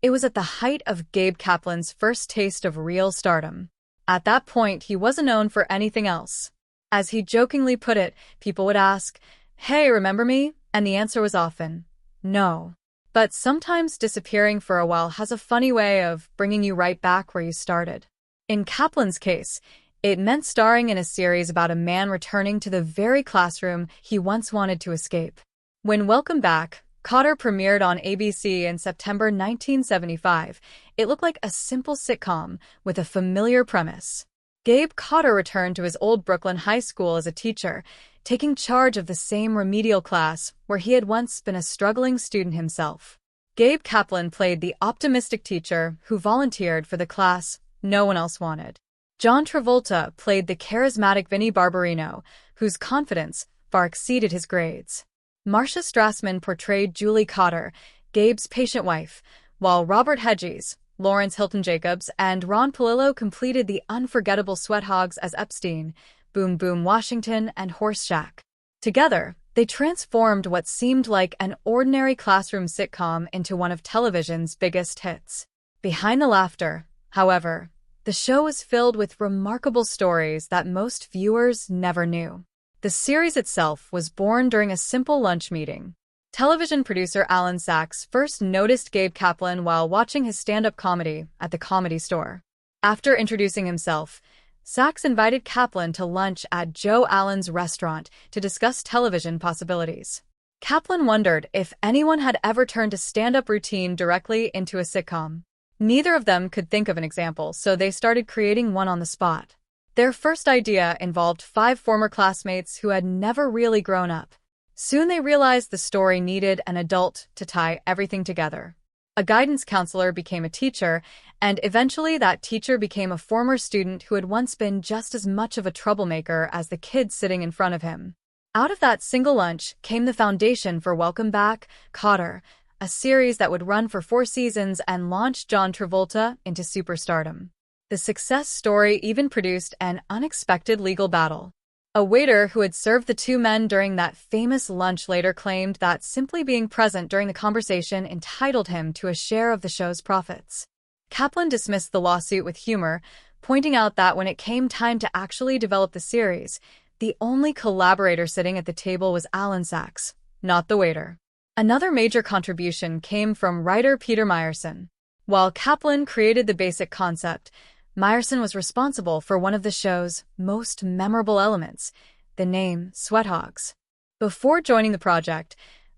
It was at the height of Gabe Kaplan's first taste of real stardom. At that point, he wasn't known for anything else. As he jokingly put it, people would ask, "Hey, remember me?" And the answer was often, "No." But sometimes disappearing for a while has a funny way of bringing you right back where you started. In Kaplan's case, it meant starring in a series about a man returning to the very classroom he once wanted to escape. When Welcome Back, Kotter premiered on ABC in September 1975, it looked like a simple sitcom with a familiar premise. Gabe Kotter returned to his old Brooklyn high school as a teacher, taking charge of the same remedial class where he had once been a struggling student himself. Gabe Kaplan played the optimistic teacher who volunteered for the class no one else wanted. John Travolta played the charismatic Vinnie Barbarino, whose confidence far exceeded his grades. Marcia Strassman portrayed Julie Kotter, Gabe's patient wife, while Robert Hedges, Lawrence Hilton Jacobs, and Ron Palillo completed the unforgettable sweat hogs as Epstein, Boom Boom Washington, and Horse Shack. Together, they transformed what seemed like an ordinary classroom sitcom into one of television's biggest hits. Behind the laughter, however, the show was filled with remarkable stories that most viewers never knew. The series itself was born during a simple lunch meeting. Television producer Alan Sachs first noticed Gabe Kaplan while watching his stand-up comedy at the Comedy Store. After introducing himself, Sachs invited Kaplan to lunch at Joe Allen's restaurant to discuss television possibilities. Kaplan wondered if anyone had ever turned a stand-up routine directly into a sitcom. Neither of them could think of an example, so they started creating one on the spot. Their first idea involved 5 former classmates who had never really grown up. Soon they realized the story needed an adult to tie everything together. A guidance counselor became a teacher, and eventually that teacher became a former student who had once been just as much of a troublemaker as the kid sitting in front of him. Out of that single lunch came the foundation for Welcome Back, Kotter, a series that would run for 4 seasons and launch John Travolta into superstardom. The success story even produced an unexpected legal battle. A waiter who had served the 2 men during that famous lunch later claimed that simply being present during the conversation entitled him to a share of the show's profits. Kaplan dismissed the lawsuit with humor, pointing out that when it came time to actually develop the series, the only collaborator sitting at the table was Alan Sachs, not the waiter. Another major contribution came from writer Peter Meyerson. While Kaplan created the basic concept, Meyerson was responsible for one of the show's most memorable elements, the name Sweat Hogs. Before joining the project,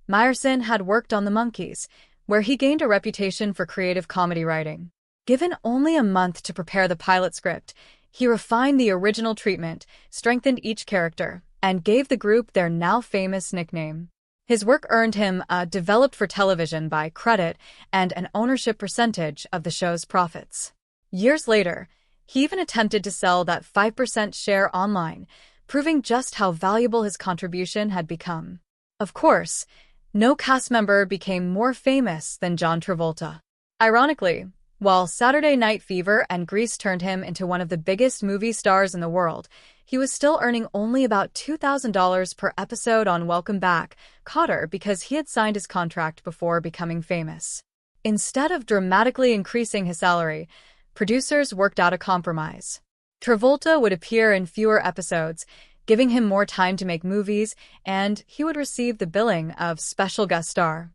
Meyerson had worked on The Monkees, where he gained a reputation for creative comedy writing. Given only a month to prepare the pilot script, he refined the original treatment, strengthened each character, and gave the group their now famous nickname. His work earned him a developed for television by credit and an ownership percentage of the show's profits. Years later, he even attempted to sell that 5% share online, proving just how valuable his contribution had become. Of course, no cast member became more famous than John Travolta. Ironically, while Saturday Night Fever and Grease turned him into one of the biggest movie stars in the world, he was still earning only about $2,000 per episode on Welcome Back, Kotter, because he had signed his contract before becoming famous. Instead of dramatically increasing his salary, producers worked out a compromise. Travolta would appear in fewer episodes, giving him more time to make movies, and he would receive the billing of special guest star.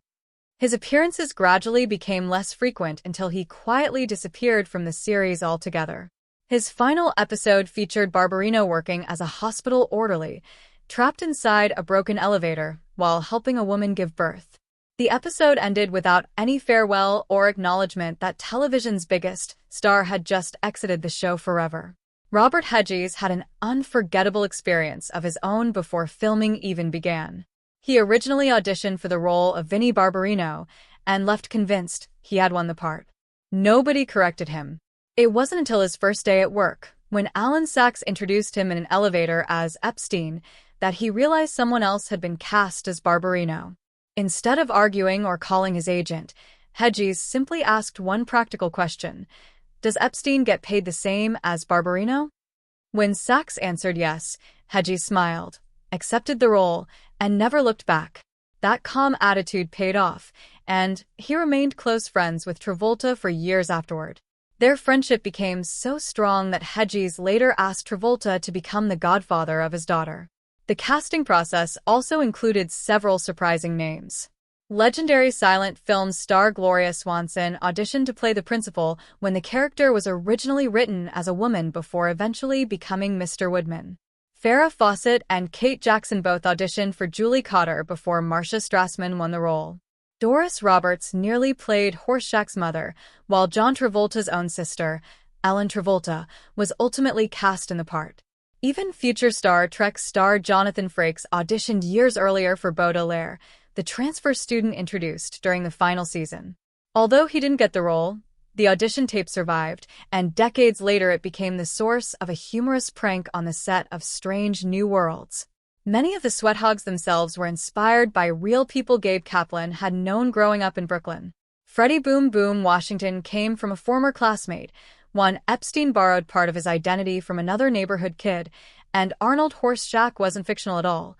His appearances gradually became less frequent until he quietly disappeared from the series altogether. His final episode featured Barbarino working as a hospital orderly, trapped inside a broken elevator while helping a woman give birth. The episode ended without any farewell or acknowledgement that television's biggest star had just exited the show forever. Robert Hedges had an unforgettable experience of his own before filming even began. He originally auditioned for the role of Vinnie Barbarino and left convinced he had won the part. Nobody corrected him. It wasn't until his first day at work, when Alan Sachs introduced him in an elevator as Epstein, that he realized someone else had been cast as Barbarino. Instead of arguing or calling his agent, Hedges simply asked one practical question: does Epstein get paid the same as Barbarino? When Sachs answered yes, Hedges smiled, accepted the role, and never looked back. That calm attitude paid off, and he remained close friends with Travolta for years afterward. Their friendship became so strong that Hedges later asked Travolta to become the godfather of his daughter. The casting process also included several surprising names. Legendary silent film star Gloria Swanson auditioned to play the principal when the character was originally written as a woman before eventually becoming Mr. Woodman. Farrah Fawcett and Kate Jackson both auditioned for Julie Kotter before Marcia Strassman won the role. Doris Roberts nearly played Horseshack's mother, while John Travolta's own sister, Ellen Travolta, was ultimately cast in the part. Even future Star Trek star Jonathan Frakes auditioned years earlier for Baudelaire, the transfer student introduced during the final season. Although he didn't get the role, the audition tape survived, and decades later it became the source of a humorous prank on the set of Strange New Worlds. Many of the sweat hogs themselves were inspired by real people Gabe Kaplan had known growing up in Brooklyn. Freddie Boom Boom Washington came from a former classmate, one Epstein borrowed part of his identity from another neighborhood kid, and Arnold Horseshack wasn't fictional at all.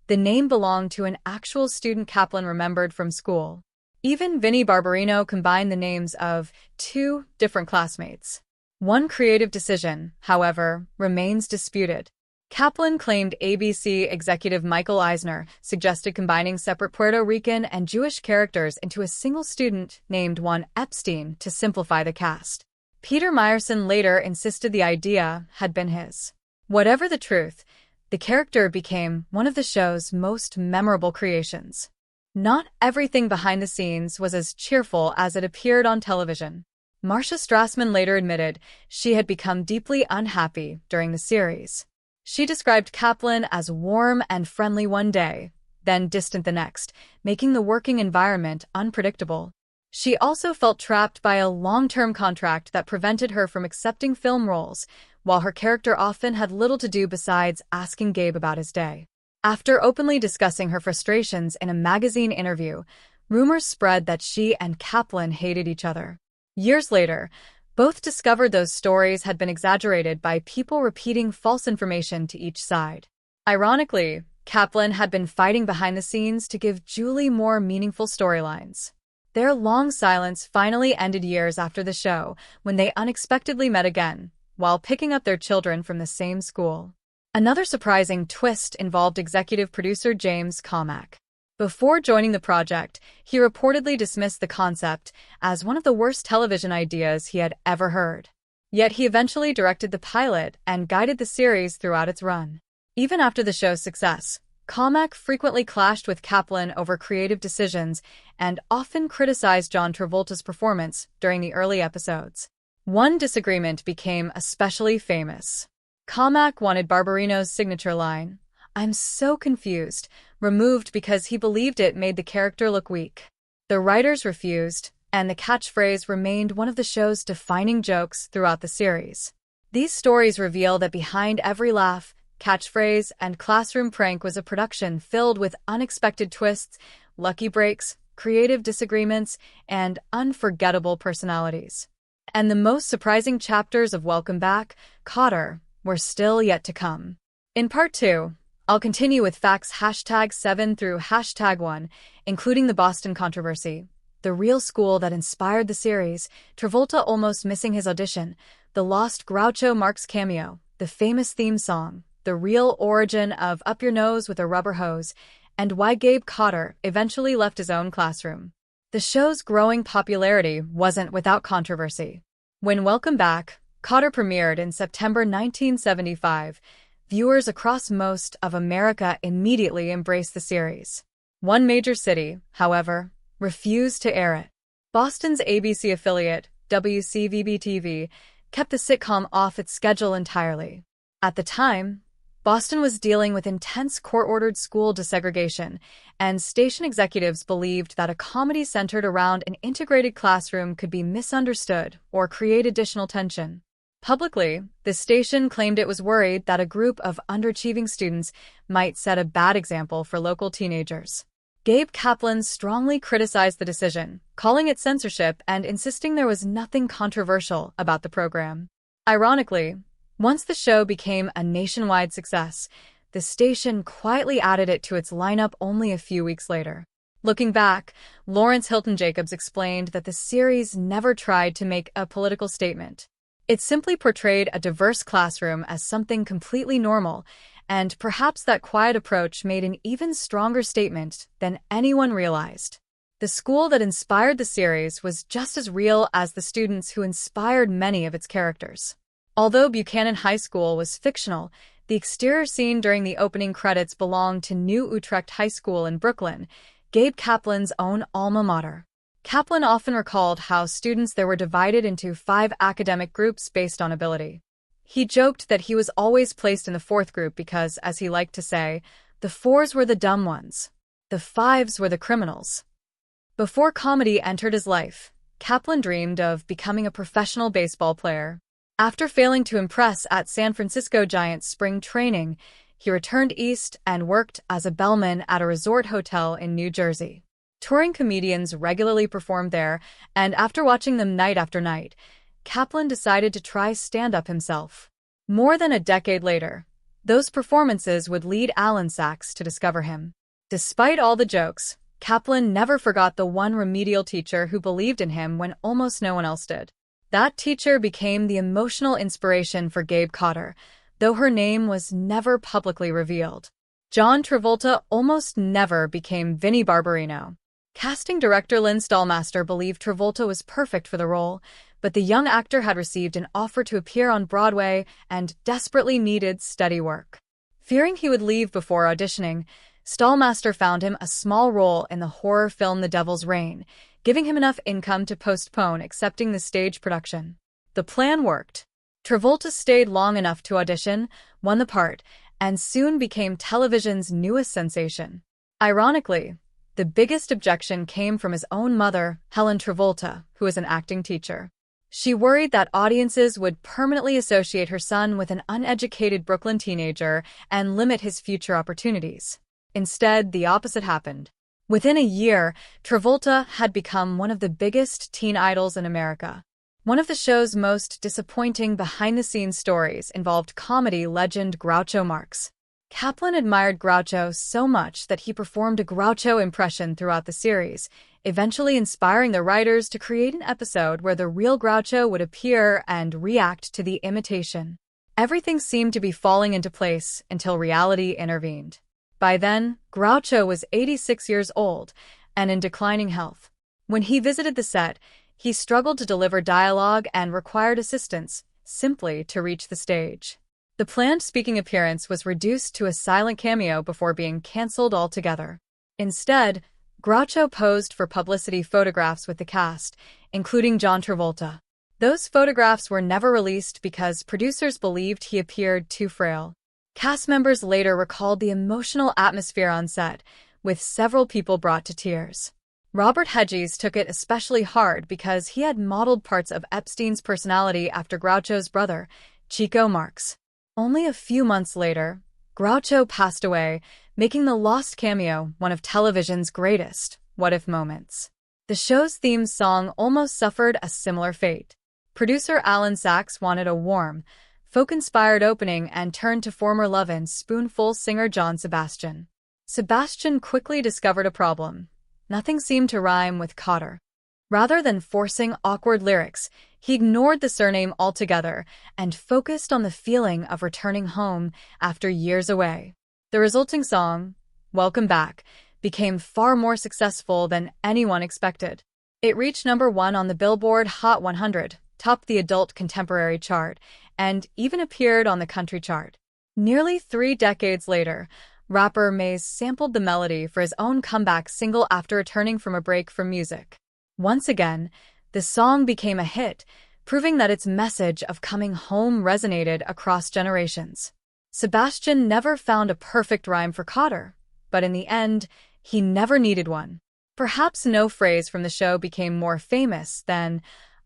The name belonged to an actual student Kaplan remembered from school. Even Vinnie Barbarino combined the names of two different classmates. One creative decision, however, remains disputed. Kaplan claimed ABC executive Michael Eisner suggested combining separate Puerto Rican and Jewish characters into a single student named one Epstein to simplify the cast. Peter Meyerson later insisted the idea had been his. Whatever the truth, the character became one of the show's most memorable creations. Not everything behind the scenes was as cheerful as it appeared on television. Marcia Strassman later admitted she had become deeply unhappy during the series. She described Kaplan as warm and friendly one day, then distant the next, making the working environment unpredictable. She also felt trapped by a long-term contract that prevented her from accepting film roles, while her character often had little to do besides asking Gabe about his day. After openly discussing her frustrations in a magazine interview, rumors spread that she and Kaplan hated each other. Years later, both discovered those stories had been exaggerated by people repeating false information to each side. Ironically, Kaplan had been fighting behind the scenes to give Julie more meaningful storylines. Their long silence finally ended years after the show, when they unexpectedly met again, while picking up their children from the same school. Another surprising twist involved executive producer James Cormack. Before joining the project, he reportedly dismissed the concept as one of the worst television ideas he had ever heard. Yet he eventually directed the pilot and guided the series throughout its run. Even after the show's success, Cormack frequently clashed with Kaplan over creative decisions and often criticized John Travolta's performance during the early episodes. One disagreement became especially famous. Cormack wanted Barbarino's signature line, "I'm so confused," removed because he believed it made the character look weak. The writers refused, and the catchphrase remained one of the show's defining jokes throughout the series. These stories reveal that behind every laugh, catchphrase, and classroom prank was a production filled with unexpected twists, lucky breaks, creative disagreements, and unforgettable personalities. And the most surprising chapters of Welcome Back, Kotter, were still yet to come. In Part 2, I'll continue with facts #7 through #1, including the Boston controversy, the real school that inspired the series, Travolta almost missing his audition, the lost Groucho Marx cameo, the famous theme song, the real origin of Up Your Nose with a Rubber Hose, and why Gabe Kotter eventually left his own classroom. The show's growing popularity wasn't without controversy. When Welcome Back, Kotter premiered in September 1975, viewers across most of America immediately embraced the series. One major city, however, refused to air it. Boston's ABC affiliate, WCVB-TV, kept the sitcom off its schedule entirely. At the time, Boston was dealing with intense court-ordered school desegregation, and station executives believed that a comedy centered around an integrated classroom could be misunderstood or create additional tension. Publicly, the station claimed it was worried that a group of underachieving students might set a bad example for local teenagers. Gabe Kaplan strongly criticized the decision, calling it censorship and insisting there was nothing controversial about the program. Ironically, once the show became a nationwide success, the station quietly added it to its lineup only a few weeks later. Looking back, Lawrence Hilton Jacobs explained that the series never tried to make a political statement. It simply portrayed a diverse classroom as something completely normal, and perhaps that quiet approach made an even stronger statement than anyone realized. The school that inspired the series was just as real as the students who inspired many of its characters. Although Buchanan High School was fictional, the exterior scene during the opening credits belonged to New Utrecht High School in Brooklyn, Gabe Kaplan's own alma mater. Kaplan often recalled how students there were divided into 5 academic groups based on ability. He joked that he was always placed in the 4th group because, as he liked to say, the 4s were the dumb ones. The 5s were the criminals. Before comedy entered his life, Kaplan dreamed of becoming a professional baseball player. After failing to impress at San Francisco Giants spring training, he returned east and worked as a bellman at a resort hotel in New Jersey. Touring comedians regularly performed there, and after watching them night after night, Kaplan decided to try stand-up himself. More than a decade later, those performances would lead Alan Sachs to discover him. Despite all the jokes, Kaplan never forgot the one remedial teacher who believed in him when almost no one else did. That teacher became the emotional inspiration for Gabe Kotter, though her name was never publicly revealed. John Travolta almost never became Vinnie Barbarino. Casting director Lynn Stallmaster believed Travolta was perfect for the role, but the young actor had received an offer to appear on Broadway and desperately needed steady work. Fearing he would leave before auditioning, Stallmaster found him a small role in the horror film The Devil's Rain, giving him enough income to postpone accepting the stage production. The plan worked. Travolta stayed long enough to audition, won the part, and soon became television's newest sensation. Ironically, the biggest objection came from his own mother, Helen Travolta, who was an acting teacher. She worried that audiences would permanently associate her son with an uneducated Brooklyn teenager and limit his future opportunities. Instead, the opposite happened. Within a year, Travolta had become one of the biggest teen idols in America. One of the show's most disappointing behind-the-scenes stories involved comedy legend Groucho Marx. Kaplan admired Groucho so much that he performed a Groucho impression throughout the series, eventually inspiring the writers to create an episode where the real Groucho would appear and react to the imitation. Everything seemed to be falling into place until reality intervened. By then, Groucho was 86 years old and in declining health. When he visited the set, he struggled to deliver dialogue and required assistance, simply to reach the stage. The planned speaking appearance was reduced to a silent cameo before being canceled altogether. Instead, Groucho posed for publicity photographs with the cast, including John Travolta. Those photographs were never released because producers believed he appeared too frail. Cast members later recalled the emotional atmosphere on set, with several people brought to tears. Robert Hedges took it especially hard because he had modeled parts of Epstein's personality after Groucho's brother, Chico Marx. Only a few months later, Groucho passed away, making the lost cameo one of television's greatest what-if moments. The show's theme song almost suffered a similar fate. Producer Alan Sachs wanted a warm, folk-inspired opening and turned to former Love and Spoonful singer John Sebastian. Sebastian quickly discovered a problem. Nothing seemed to rhyme with Kotter. Rather than forcing awkward lyrics, he ignored the surname altogether and focused on the feeling of returning home after years away. The resulting song, Welcome Back, became far more successful than anyone expected. It reached #1 on the Billboard Hot 100, topped the adult contemporary chart, and even appeared on the country chart. Nearly 3 decades later, rapper Maze sampled the melody for his own comeback single after returning from a break from music. Once again, the song became a hit, proving that its message of coming home resonated across generations. Sebastian never found a perfect rhyme for Kotter, but in the end, he never needed one. Perhaps no phrase from the show became more famous than,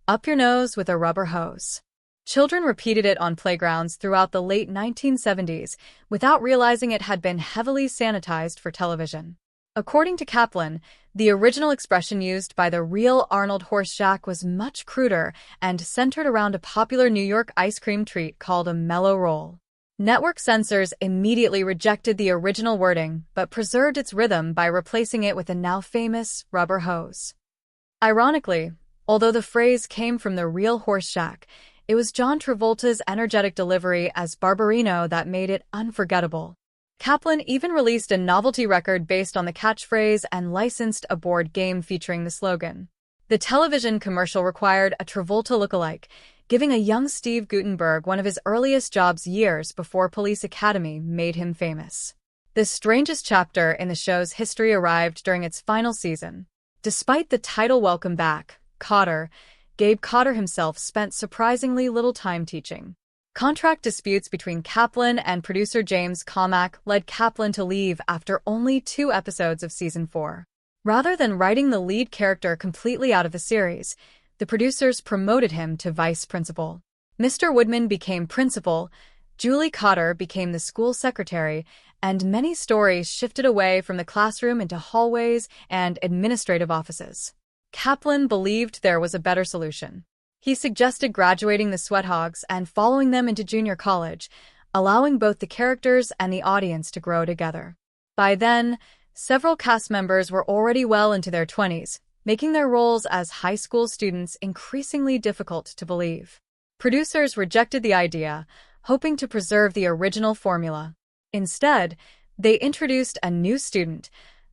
"Up your nose with a rubber hose." Children repeated it on playgrounds throughout the late 1970s without realizing it had been heavily sanitized for television. According to Kaplan, the original expression used by the real Arnold Horseshack was much cruder and centered around a popular New York ice cream treat called a mellow roll. Network censors immediately rejected the original wording, but preserved its rhythm by replacing it with the now famous rubber hose. Ironically, although the phrase came from the real horse shack, it was John Travolta's energetic delivery as Barbarino that made it unforgettable. Kaplan even released a novelty record based on the catchphrase and licensed a board game featuring the slogan. The television commercial required a Travolta lookalike, giving a young Steve Guttenberg one of his earliest jobs years before Police Academy made him famous. The strangest chapter in the show's history arrived during its final season. Despite the title Welcome Back, Kotter, Gabe Kotter himself spent surprisingly little time teaching. Contract disputes between Kaplan and producer James Comack led Kaplan to leave after only 2 episodes of season 4. Rather than writing the lead character completely out of the series, the producers promoted him to vice principal. Mr. Woodman became principal, Julie Kotter became the school secretary, and many stories shifted away from the classroom into hallways and administrative offices. Kaplan believed there was a better solution. He suggested graduating the Sweathogs and following them into junior college, allowing both the characters and the audience to grow together. By then, several cast members were already well into their 20s, making their roles as high school students increasingly difficult to believe. Producers rejected the idea, hoping to preserve the original formula. Instead, they introduced a new student,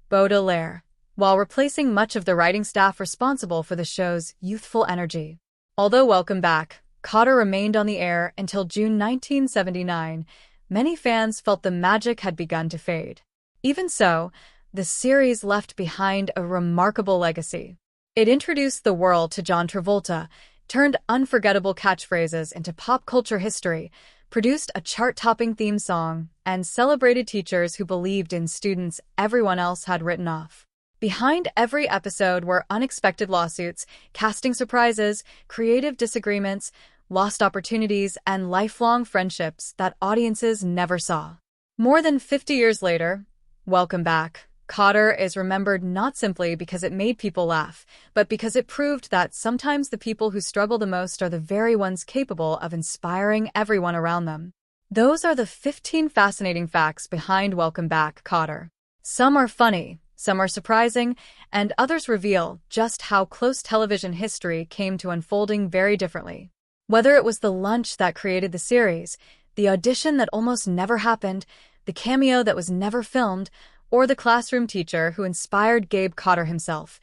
Baudelaire, while replacing much of the writing staff responsible for the show's youthful energy. Although Welcome Back, Kotter remained on the air until June 1979, many fans felt the magic had begun to fade. Even so, the series left behind a remarkable legacy. It introduced the world to John Travolta, turned unforgettable catchphrases into pop culture history, produced a chart-topping theme song, and celebrated teachers who believed in students everyone else had written off. Behind every episode were unexpected lawsuits, casting surprises, creative disagreements, lost opportunities, and lifelong friendships that audiences never saw. More than 50 years later, Welcome Back, Kotter is remembered not simply because it made people laugh, but because it proved that sometimes the people who struggle the most are the very ones capable of inspiring everyone around them. Those are the 15 fascinating facts behind Welcome Back, Kotter. Some are funny, some are surprising, and others reveal just how close television history came to unfolding very differently. Whether it was the lunch that created the series, the audition that almost never happened, the cameo that was never filmed, or the classroom teacher who inspired Gabe Kotter himself,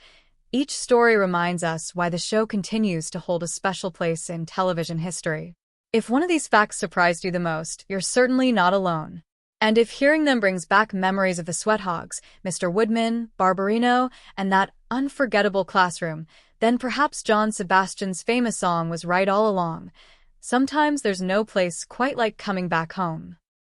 each story reminds us why the show continues to hold a special place in television history. If one of these facts surprised you the most, you're certainly not alone. And if hearing them brings back memories of the Sweathogs, Mr. Woodman, Barbarino, and that unforgettable classroom, then perhaps John Sebastian's famous song was right all along. Sometimes there's no place quite like coming back home.